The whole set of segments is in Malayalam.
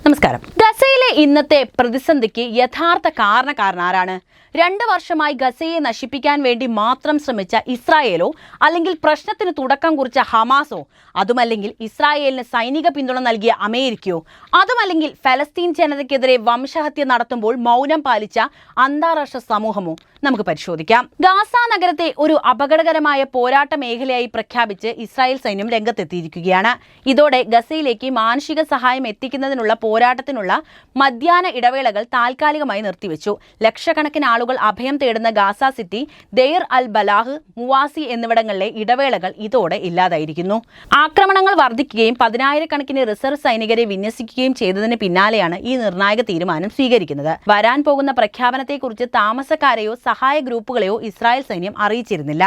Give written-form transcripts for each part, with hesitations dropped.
നമസ്കാരം. ഗസയിലെ ഇന്നത്തെ പ്രതിസന്ധിക്ക് യഥാർത്ഥ കാരണക്കാരനാരാണ്? 2 വർഷമായി ഗസയെ നശിപ്പിക്കാൻ വേണ്ടി മാത്രം ശ്രമിച്ച ഇസ്രായേലോ, അല്ലെങ്കിൽ പ്രശ്നത്തിന് തുടക്കം കുറിച്ച ഹമാസോ, അതുമല്ലെങ്കിൽ ഇസ്രായേലിന് സൈനിക പിന്തുണ നൽകിയ അമേരിക്കയോ, അതുമല്ലെങ്കിൽ ഫലസ്തീൻ ജനതയ്ക്കെതിരെ വംശഹത്യ നടത്തുമ്പോൾ മൗനം പാലിച്ച അന്താരാഷ്ട്ര സമൂഹമോ? നമുക്ക് പരിശോധിക്കാം. ഗാസ നഗരത്തെ ഒരു അപകടകരമായ പോരാട്ട മേഖലയായി പ്രഖ്യാപിച്ച് ഇസ്രായേൽ സൈന്യം രംഗത്തെത്തിയിരിക്കുകയാണ്. ഇതോടെ ഗസയിലേക്ക് മാനുഷിക സഹായം എത്തിക്കുന്നതിനുള്ള പോരാട്ടത്തിനുള്ള മധ്യാഹ്ന ഇടവേളകൾ താൽക്കാലികമായി നിർത്തിവെച്ചു. ലക്ഷക്കണക്കിന് ആളുകൾ അഭയം തേടുന്ന Gaza city, Deir al Balah, Mawasi എന്നിവിടങ്ങളിലെ ഇടവേളകൾ ഇതോടെ ഇല്ലാതായിരിക്കുന്നു. ആക്രമണങ്ങൾ വർദ്ധിക്കുകയും 10,000-കണക്കിന് റിസർവ് സൈനികരെ വിന്യസിക്കുകയും ചെയ്തതിന് പിന്നാലെയാണ് ഈ നിർണായക തീരുമാനം സ്വീകരിക്കുന്നത്. വരാൻ പോകുന്ന പ്രഖ്യാപനത്തെക്കുറിച്ച് താമസക്കാരെയോ സഹായ ഗ്രൂപ്പുകളെയോ ഇസ്രായേൽ സൈന്യം അറിയിച്ചിരുന്നില്ല.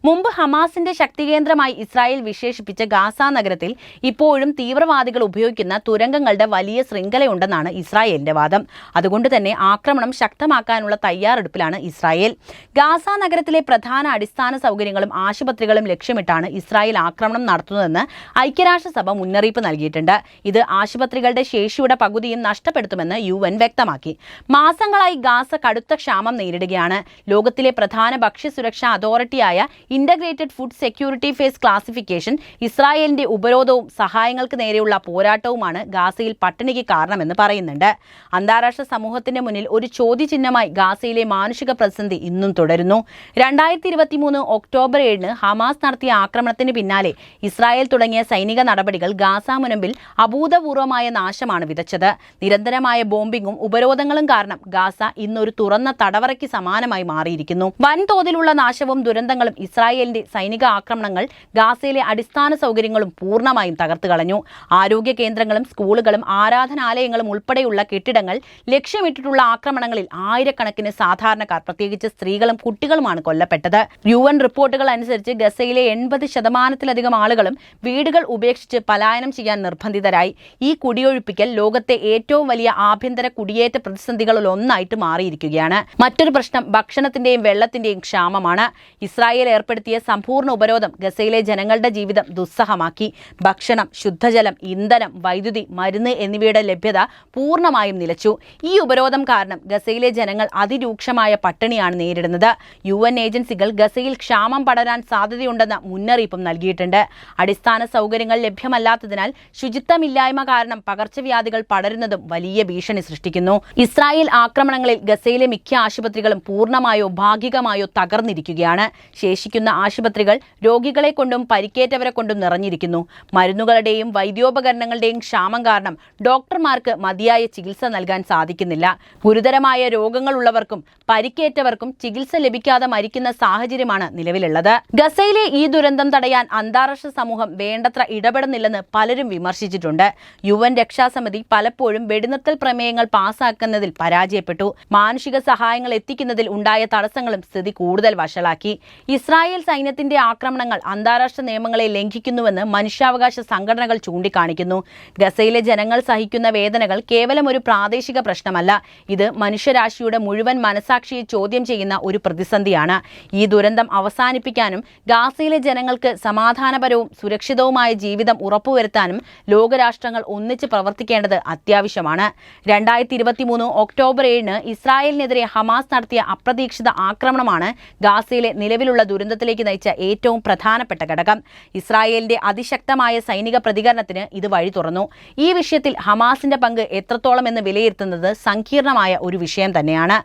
മുമ്പ് ഹമാസിന്റെ ശക്തികേന്ദ്രമായി ഇസ്രായേൽ വിശേഷിപ്പിച്ച ഗാസ നഗരത്തിൽ ഇപ്പോഴും തീവ്രവാദികൾ ഉപയോഗിക്കുന്ന തുരങ്കങ്ങളുടെ വലിയ ശൃംഖലയുണ്ടെന്നാണ് ഇസ്രായേലിന്റെ വാദം. അതുകൊണ്ട് തന്നെ ആക്രമണം ശക്തമാക്കാനുള്ള തയ്യാറെടുപ്പിലാണ് ഇസ്രായേൽ. ഗാസ നഗരത്തിലെ പ്രധാന അടിസ്ഥാന സൗകര്യങ്ങളും ആശുപത്രികളും ലക്ഷ്യമിട്ടാണ് ഇസ്രായേൽ ആക്രമണം നടത്തുന്നതെന്ന് ഐക്യരാഷ്ട്രസഭ മുന്നറിയിപ്പ് നൽകിയിട്ടുണ്ട്. ഇത് ആശുപത്രികളുടെ ശേഷിയുടെ പകുതിയും നഷ്ടപ്പെടുത്തുമെന്ന് UN വ്യക്തമാക്കി. മാസങ്ങളായി ഗാസ കടുത്ത ക്ഷാമം നേരിടുകയാണ്. ലോകത്തിലെ പ്രധാന ഭക്ഷ്യസുരക്ഷാ അതോറിറ്റിയായ integrated food security phase classification ഇസ്രായേലിന്റെ ഉപരോധവും സഹായങ്ങൾക്ക് നേരെയുള്ള പോരാട്ടവുമാണ് ഗാസയിൽ പട്ടിണിക്ക് കാരണമെന്ന് പറയുന്നുണ്ട്. അന്താരാഷ്ട്ര സമൂഹത്തിന്റെ മുന്നിൽ ഒരു ചോദ്യചിഹ്നമായി ഗാസയിലെ മാനുഷിക പ്രതിസന്ധി ഇന്നും തുടരുന്നു. 2023 ഒക്ടോബർ 7 ഹമാസ് നടത്തിയ ആക്രമണത്തിന് പിന്നാലെ ഇസ്രായേൽ തുടങ്ങിയ സൈനിക നടപടികൾ ഗാസ മുനമ്പിൽ അഭൂതപൂർവമായ നാശമാണ് വിതച്ചത്. നിരന്തരമായ ബോംബിങ്ങും ഉപരോധങ്ങളും കാരണം ഗാസ ഇന്നൊരു തുറന്ന തടവറയ്ക്ക് സമാനമായി മാറിയിരിക്കുന്നു. വൻതോതിലുള്ള നാശവും ദുരന്തങ്ങളും ഇസ്രായേലിന്റെ സൈനിക ആക്രമണങ്ങൾ ഗാസയിലെ അടിസ്ഥാന സൗകര്യങ്ങളും പൂർണ്ണമായും തകർത്തു കളഞ്ഞു. ആരോഗ്യ കേന്ദ്രങ്ങളും സ്കൂളുകളും ആരാധനാലയങ്ങളും ഉൾപ്പെടെയുള്ള കെട്ടിടങ്ങൾ ലക്ഷ്യമിട്ടിട്ടുള്ള ആക്രമണങ്ങളിൽ ആയിരക്കണക്കിന് സാധാരണക്കാർ, പ്രത്യേകിച്ച് സ്ത്രീകളും കുട്ടികളുമാണ് കൊല്ലപ്പെട്ടത്. UN റിപ്പോർട്ടുകൾ അനുസരിച്ച് ഗസയിലെ 80% ആളുകളും വീടുകൾ ഉപേക്ഷിച്ച് പലായനം ചെയ്യാൻ നിർബന്ധിതരായി. ഈ കുടിയൊഴിപ്പിക്കൽ ലോകത്തെ ഏറ്റവും വലിയ ആഭ്യന്തര കുടിയേറ്റ പ്രതിസന്ധികളിൽ ഒന്നായിട്ട് മാറിയിരിക്കുകയാണ്. മറ്റൊരു പ്രശ്നം ഭക്ഷണത്തിന്റെയും വെള്ളത്തിന്റെയും ക്ഷാമമാണ്. ഇസ്രായേൽ ഏർപ്പെടുത്തിയ സമ്പൂർണ്ണ ഉപരോധം ഗസയിലെ ജനങ്ങളുടെ ജീവിതം ദുസ്സഹമാക്കി. ഭക്ഷണം, ശുദ്ധജലം, ഇന്ധനം, വൈദ്യുതി, മരുന്ന് എന്നിവയുടെ ലഭ്യത പൂർണ്ണമായും നിലച്ചു. ഈ ഉപരോധം കാരണം ഗസയിലെ ജനങ്ങൾ അതിരൂക്ഷമായ പട്ടിണിയാണ് നേരിടുന്നത്. UN ഏജൻസികൾ ഗസയിൽ ക്ഷാമം പടരാൻ സാധ്യതയുണ്ടെന്ന മുന്നറിയിപ്പും നൽകിയിട്ടുണ്ട്. അടിസ്ഥാന സൗകര്യങ്ങൾ ലഭ്യമല്ലാത്തതിനാൽ ശുചിത്വമില്ലായ്മ കാരണം പകർച്ചവ്യാധികൾ പടരുന്നതും വലിയ ഭീഷണി സൃഷ്ടിക്കുന്നു. ഇസ്രായേൽ ആക്രമണങ്ങളിൽ ഗസയിലെ മിക്ക ആശുപത്രികളും പൂർണ്ണമായോ ഭാഗികമായോ തകർന്നിരിക്കുകയാണ്. ശേഷിക്കുന്ന ആശുപത്രികൾ രോഗികളെ കൊണ്ടും പരിക്കേറ്റവരെ കൊണ്ടും നിറഞ്ഞിരിക്കുന്നു. മരുന്നുകളുടെയും വൈദ്യോപകരണങ്ങളുടെയും ക്ഷാമം കാരണം ഡോക്ടർമാർക്ക് മതിയായ ചികിത്സ നൽകാൻ സാധിക്കുന്നില്ല. ഗുരുതരമായ രോഗങ്ങളുള്ളവർക്കും പരിക്കേറ്റവർക്കും ചികിത്സ ലഭിക്കാതെ മരിക്കുന്ന സാഹചര്യമാണ് നിലവിലുള്ളത്. ഗസയിലെ ഈ ദുരന്തം തടയാൻ അന്താരാഷ്ട്ര സമൂഹം വേണ്ടത്ര ഇടപെടുന്നില്ലെന്ന് പലരും വിമർശിച്ചിട്ടുണ്ട്. UN രക്ഷാസമിതി പലപ്പോഴും വെടിനിർത്തൽ പ്രമേയങ്ങൾ പാസാക്കുന്നതിൽ പരാജയപ്പെട്ടു. മാനുഷിക സഹായങ്ങൾ എത്തിക്കുന്നതിൽ ഉണ്ടായ തടസ്സങ്ങളും സ്ഥിതി കൂടുതൽ വഷളാക്കി. ഇസ്രായേൽ സൈന്യത്തിന്റെ ആക്രമണങ്ങൾ അന്താരാഷ്ട്ര നിയമങ്ങളെ ലംഘിക്കുന്നുവെന്ന് മനുഷ്യാവകാശ സംഘടനകൾ ചൂണ്ടിക്കാണിക്കുന്നു. ഗസയിലെ ജനങ്ങൾ സഹിക്കുന്ന വേദനകൾ കേവലം ഒരു പ്രാദേശിക പ്രശ്നമല്ല. ഇത് മനുഷ്യരാശിയുടെ മുഴുവൻ മനസാക്ഷിയെ ചോദ്യം ചെയ്യുന്ന ഒരു പ്രതിസന്ധിയാണ്. ഈ ദുരന്തം അവസാനിപ്പിക്കാനും ഗാസയിലെ ജനങ്ങൾക്ക് സമാധാനപരവും സുരക്ഷിതവുമായ ജീവിതം ഉറപ്പുവരുത്താനും ലോകരാഷ്ട്രങ്ങൾ ഒന്നിച്ച് പ്രവർത്തിക്കേണ്ടത് അത്യാവശ്യമാണ്. 2023 ഒക്ടോബർ 7 ഇസ്രായേലിനെതിരെ ഹമാസ് നടത്തിയ അപ്രതീക്ഷിത ആക്രമണമാണ് ഗാസയിലെ നിലവിലുള്ള ദുരന്തത്തിലേക്ക് നയിച്ച ഏറ്റവും പ്രധാനപ്പെട്ട ഘടകം. ഇസ്രായേലിന്റെ അതിശക്തമായ സൈനിക പ്രതികരണത്തിന് ഇത് വഴി തുറന്നു. ഈ വിഷയത്തിൽ ഹമാസിന്റെ പങ്ക് എത്രത്തോളം എന്ന് വിലയിരുത്തുന്നത് സങ്കീർണമായ ഒരു വിഷയം തന്നെയാണ്.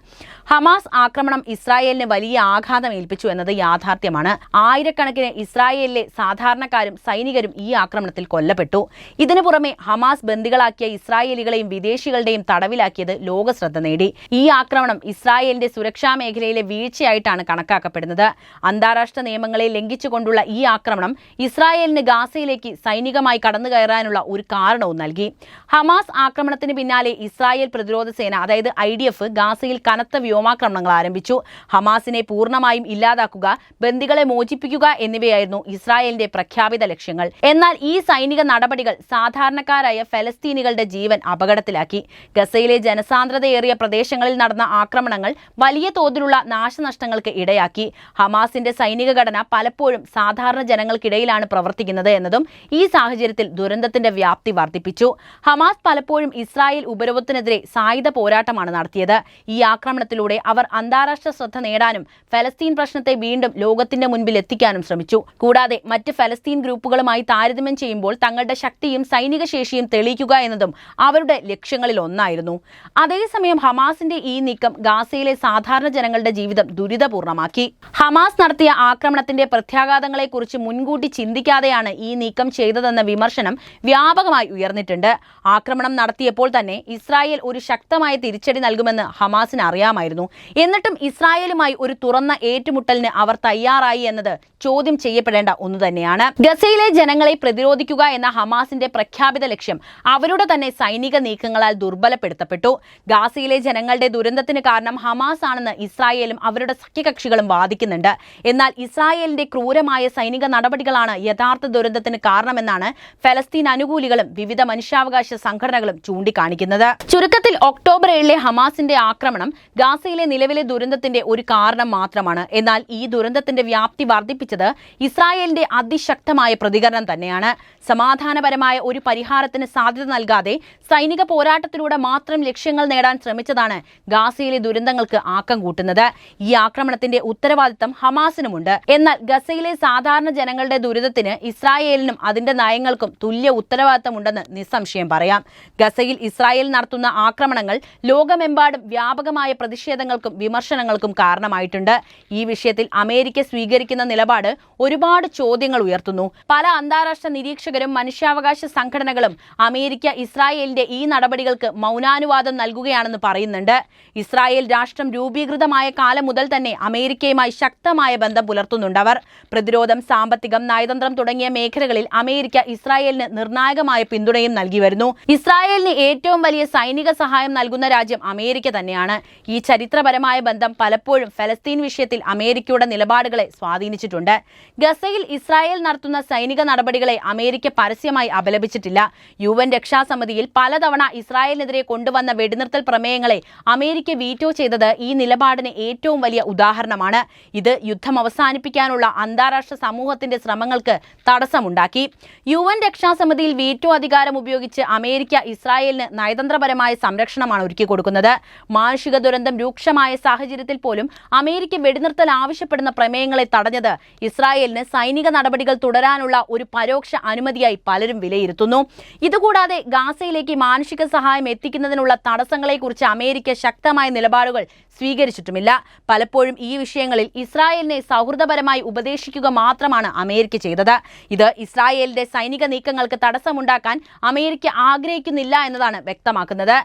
ഹമാസ് ആക്രമണം ഇസ്രായേലിന് വലിയ ആഘാതം ഏൽപ്പിച്ചു എന്നത് യാഥാർത്ഥ്യമാണ്. ആയിരക്കണക്കിന് ഇസ്രായേലിലെ സാധാരണക്കാരും സൈനികരും ഈ ആക്രമണത്തിൽ കൊല്ലപ്പെട്ടു. ഇതിനു പുറമെ ഹമാസ് ബന്ദികളാക്കിയ ഇസ്രായേലികളെയും വിദേശികളുടെയും തടവിലാക്കിയത് ലോകശ്രദ്ധ നേടി. ഈ ആക്രമണം ഇസ്രായേലിന്റെ സുരക്ഷാ മേഖലയിലെ വീഴ്ചയായിട്ടാണ് കണക്കാക്കപ്പെടുന്നത്. അന്താരാഷ്ട്ര നിയമങ്ങളെ ലംഘിച്ചുകൊണ്ടുള്ള ഈ ആക്രമണം ഇസ്രായേലിന് ഗാസയിലേക്ക് സൈനികമായി കടന്നുകയറാനുള്ള ഒരു കാരണവും നൽകി. ഹമാസ് ആക്രമണത്തിന് പിന്നാലെ ഇസ്രായേൽ പ്രതിരോധ സേന, അതായത് IDF, ഗാസയിൽ കനത്ത വ്യോമാക്രമണങ്ങൾ ആരംഭിച്ചു. ഹമാസിനെ പൂർണ്ണമായും ഇല്ലാതാക്കുക, ബന്ദികളെ മോചിപ്പിക്കുക എന്നിവയായിരുന്നു ഇസ്രായേലിന്റെ പ്രഖ്യാപിത ലക്ഷ്യങ്ങൾ. എന്നാൽ ഈ സൈനിക നടപടികൾ സാധാരണക്കാരായ ഫലസ്തീനികളുടെ ജീവൻ അപകടത്തിലാക്കി. ഗസയിലെ ജനസാന്ദ്രതയേറിയ പ്രദേശങ്ങളിൽ നടന്ന ആക്രമണങ്ങൾ വലിയ തോതിലുള്ള നാശനഷ്ടങ്ങൾക്ക് ഇടയാക്കി. ഹമാസിന്റെ സൈനിക ഘടന പലപ്പോഴും സാധാരണ ജനങ്ങൾക്കിടയിലാണ് പ്രവർത്തിക്കുന്നത് എന്നതും ഈ സാഹചര്യത്തിൽ ദുരന്തത്തിന്റെ വ്യാപ്തി വർദ്ധിപ്പിച്ചു. ഹമാസ് ഹമാസ് പലപ്പോഴും ഇസ്രായേൽ ഉപരോധത്തിനെതിരെ സായുധ പോരാട്ടമാണ് നടത്തിയത്. ഈ ആക്രമണത്തിലൂടെ അവർ അന്താരാഷ്ട്ര ശ്രദ്ധ നേടാനും ഫലസ്തീൻ പ്രശ്നത്തെ വീണ്ടും ലോകത്തിന്റെ മുൻപിൽ എത്തിക്കാനും ശ്രമിച്ചു. കൂടാതെ മറ്റ് ഫലസ്തീൻ ഗ്രൂപ്പുകളുമായി താരതമ്യം ചെയ്യുമ്പോൾ തങ്ങളുടെ ശക്തിയും സൈനിക ശേഷിയും തെളിയിക്കുക എന്നതും അവരുടെ ലക്ഷ്യങ്ങളിൽ ഒന്നായിരുന്നു. അതേസമയം ഹമാസിന്റെ ഈ നീക്കം ഗാസയിലെ സാധാരണ ജനങ്ങളുടെ ജീവിതം ദുരിതപൂർണമാക്കി. ഹമാസ് നടത്തിയ ആക്രമണത്തിന്റെ പ്രത്യാഘാതങ്ങളെക്കുറിച്ച് മുൻകൂട്ടി ചിന്തിക്കാതെയാണ് ഈ നീക്കം ചെയ്തതെന്ന വിമർശനം വ്യാപകമായി ഉയർന്നിട്ടുണ്ട്. ആക്രമണം നടത്തിയപ്പോൾ തന്നെ ഇസ്രായേൽ ഒരു ശക്തമായ തിരിച്ചടി നൽകുമെന്ന് ഹമാസിന് അറിയാമായിരുന്നു. എന്നിട്ടും ഇസ്രായേലുമായി ഒരു തുറന്ന ഏറ്റുമുട്ടലിന് അവർ തയ്യാറായി എന്നത് ചോദ്യം ചെയ്യപ്പെടേണ്ട ഒന്നു തന്നെയാണ്. ഗസയിലെ ജനങ്ങളെ പ്രതിരോധിക്കുക എന്ന ഹമാസിന്റെ പ്രഖ്യാപിത ലക്ഷ്യം അവരുടെ തന്നെ സൈനിക നീക്കങ്ങളാൽ ദുർബലപ്പെടുത്തപ്പെട്ടു. ഗാസയിലെ ജനങ്ങളുടെ ദുരന്തത്തിന് കാരണം ഹമാസ് ആണെന്ന് ഇസ്രായേലും അവരുടെ സഖ്യകക്ഷികളും വാദിക്കുന്നുണ്ട്. എന്നാൽ ഇസ്രായേലിന്റെ ക്രൂരമായ സൈനിക നടപടികളാണ് യഥാർത്ഥ ദുരന്തത്തിന് കാരണമെന്നാണ് ഫലസ്തീൻ അനുകൂലികളും വിവിധ മനുഷ്യാവകാശ സംഘടനകളും ചൂണ്ടിക്കാണിക്കുന്നത്. ചുരുക്കത്തിൽ ഒക്ടോബർ 7 ഹമാസിന്റെ ആക്രമണം ഗാസയിലെ നിലവിലെ ദുരന്തത്തിന്റെ ഒരു കാരണം മാത്രമാണ്. എന്നാൽ ഈ ദുരന്തത്തിന്റെ വ്യാപ്തി വർദ്ധിപ്പിച്ചത് ഇസ്രായേലിന്റെ അതിശക്തമായ പ്രതികരണം തന്നെയാണ്. സമാധാനപരമായ ഒരു പരിഹാരത്തിന് സാധ്യത നൽകാതെ സൈനിക പോരാട്ടത്തിലൂടെ മാത്രം ലക്ഷ്യങ്ങൾ നേടാൻ ശ്രമിച്ചതാണ് ഗാസയിലെ ദുരന്തങ്ങൾക്ക് ആക്കം കൂട്ടുന്നത്. ഈ ആക്രമണത്തിന്റെ ഉത്തരവാദിത്തം ഹമാസിനുമുണ്ട്. എന്നാൽ ഗസയിലെ സാധാരണ ജനങ്ങളുടെ ദുരിതത്തിന് ഇസ്രായേലിനും അതിന്റെ നയങ്ങൾക്കും തുല്യ ഉത്തരവാദിത്തമുണ്ടെന്ന് നിസ്സംശയം പറയാം. ഗസയിൽ ഇസ്രായേൽ നടത്തുന്ന ആക്രമണങ്ങൾ ലോകമെമ്പാടും വ്യാപകമായ പ്രതിഷേധങ്ങൾക്കും വിമർശനങ്ങൾക്കും കാരണമായിട്ടുണ്ട്. ഈ വിഷയത്തിൽ അമേരിക്ക സ്വീകരിക്കുന്ന നിലപാട് ഒരുപാട് ചോദ്യങ്ങൾ ഉയർത്തുന്നു. പല അന്താരാഷ്ട്ര നിരീക്ഷകരും മനുഷ്യാവകാശ സംഘടനകളും അമേരിക്ക ഇസ്രായേലിന്റെ ഈ നടപടികൾക്ക് മൗനാനുവാദം നൽകുകയാണെന്ന് പറയുന്നുണ്ട്. ഇസ്രായേൽ രാഷ്ട്രം രൂപീകൃതമായ കാലം മുതൽ തന്നെ അമേരിക്കയുമായി ശക്തമായ ബന്ധം പുലർത്തുന്നുണ്ടവർ. പ്രതിരോധം, സാമ്പത്തികം, നയതന്ത്രം തുടങ്ങിയ മേഖലകളിൽ അമേരിക്ക ഇസ്രായേലിന് നിർണായകമായ പിന്തുണയും നൽകി വരുന്നു. ഇസ്രായേലിന് ഏറ്റവും വലിയ സൈനിക സഹായം നൽകുന്ന രാജ്യം അമേരിക്ക തന്നെയാണ്. ഈ ചരിത്രപരമായ ബന്ധം പലപ്പോഴും ഫലസ്തീൻ വിഷയത്തിൽ അമേരിക്കയുടെ നിലപാടുകളെ സ്വാധീനിച്ചിട്ടുണ്ട്. ഗസയിൽ ഇസ്രായേൽ നടത്തുന്ന സൈനിക നടപടികളെ അമേരിക്ക പരസ്യമായി അപലപിച്ചിട്ടില്ല. UN രക്ഷാസമിതിയിൽ പലതവണ ഇസ്രായേലിനെതിരെ കൊണ്ടുവന്ന വെടിനിർത്തൽ പ്രമേയങ്ങളെ അമേരിക്ക വീറ്റോ ചെയ്തത് ഈ നിലപാടിന് ഏറ്റവും വലിയ ഉദാഹരണമാണ്. ഇത് യുദ്ധം അവസാനിപ്പിക്കാനുള്ള അന്താരാഷ്ട്ര സമൂഹത്തിന്റെ ശ്രമങ്ങൾക്ക് തടസ്സമുണ്ടാക്കി. UN രക്ഷാസമിതിയിൽ വീറ്റോ അധികാരം ഉപയോഗിച്ച് അമേരിക്ക ഇസ്രായേലിന് നയതന്ത്രപരമായ സംരക്ഷണമാണ് ഒരുക്കി കൊടുക്കുന്നത്. മാനുഷിക ദുരന്തം രൂക്ഷമായ സാഹചര്യത്തിൽ പോലും അമേരിക്ക വെടിനിർത്തൽ ആവശ്യപ്പെടുന്ന പ്രമേയങ്ങളെ തടഞ്ഞത് ഇസ്രായേലിന് സൈനിക നടപടികൾ തുടരാനുള്ള ഒരു പരോക്ഷ അനുമതിയായി പലരും വിലയിരുത്തുന്നു. ഇതുകൂടാതെ ഗാസയിലേക്ക് മാനുഷിക സഹായം എത്തിക്കുന്നതിനുള്ള തടസ്സങ്ങളെക്കുറിച്ച് അമേരിക്ക ശക്തമായ നിലപാടുകൾ സ്വീകരിച്ചിട്ടുമില്ല. പലപ്പോഴും ഈ വിഷയങ്ങളിൽ ഇസ്രായേലിനെ സൗഹൃദപരമായി ഉപദേശിക്കുക മാത്രമാണ് അമേരിക്ക ചെയ്തത്. ഇത് ഇസ്രായേലിന്റെ സൈനിക നീക്കങ്ങൾക്ക് തടസ്സമുണ്ടാക്കാൻ അമേരിക്ക ആഗ്രഹിക്കുന്നില്ല എന്നതാണ് വ്യക്തമാക്കുന്നത്.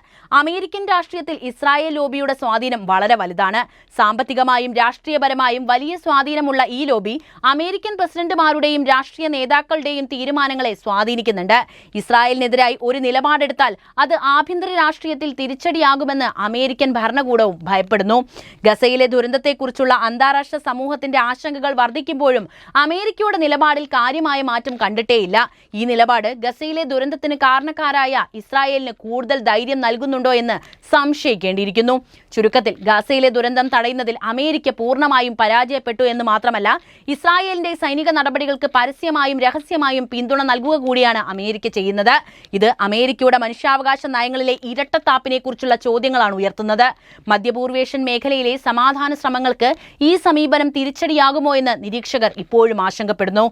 അമേരിക്കൻ രാഷ്ട്രീയത്തിൽ ഇസ്രായേൽ ലോബിയുടെ സ്വാധീനം വളരെ വലുതാണ്. സാമ്പത്തികമായും രാഷ്ട്രീയപരമായും വലിയ സ്വാധീനമുള്ള ഈ ലോബി അമേരിക്കൻ പ്രസിഡന്റുമാരുടെയും രാഷ്ട്രീയ നേതാക്കളുടെയും തീരുമാനങ്ങളെ സ്വാധീനിക്കുന്നുണ്ട്. ഇസ്രായേലിനെതിരായി ഒരു നിലപാടെടുത്താൽ അത് ആഭ്യന്തര രാഷ്ട്രീയത്തിൽ തിരിച്ചടിയാകുമെന്ന് അമേരിക്കൻ ഭരണകൂടവും ഭയപ്പെടുന്നു. ഗസയിലെ ദുരന്തത്തെക്കുറിച്ചുള്ള അന്താരാഷ്ട്ര സമൂഹത്തിന്റെ ആശങ്കകൾ വർദ്ധിക്കുമ്പോഴും അമേരിക്കയുടെ നിലപാടിൽ കാര്യമായ മാറ്റം കണ്ടിട്ടേയില്ല. ഈ നിലപാട് ഗസയിലെ ദുരന്തത്തിന് കാരണക്കാരായ ഇസ്രായേലിന് കൂടുതൽ ധൈര്യം നൽകുന്നുണ്ടോ എന്ന് സംശയിക്കേണ്ടിയിരിക്കുന്നു. ചുരുക്കത്തിൽ ഗസയിലെ ദുരന്തം തടയുന്നതിൽ അമേരിക്ക പൂർണ്ണമായും പരാജയപ്പെട്ടു എന്ന് മാത്രമല്ല, ഇസ്രായേലിന്റെ സൈനിക നടപടികൾക്ക് പരസ്യമായും രഹസ്യമായും പിന്തുണ നൽകുക കൂടിയാണ് അമേരിക്ക ചെയ്യുന്നത്. ഇത് അമേരിക്കയുടെ മനുഷ്യാവകാശ നയങ്ങളിലെ ഇരട്ടത്താപ്പിനെ കുറിച്ചുള്ള ചോദ്യങ്ങളാണ് ഉയർത്തുന്നത്. മധ്യപൂർവേഷ്യൻ മേഖലയിലെ സമാധാന ശ്രമങ്ങൾക്ക് ഈ സമീപനം തിരിച്ചടിയാകുമോ എന്ന് നിരീക്ഷകർ ഇപ്പോഴും ആശങ്കപ്പെടുന്നു.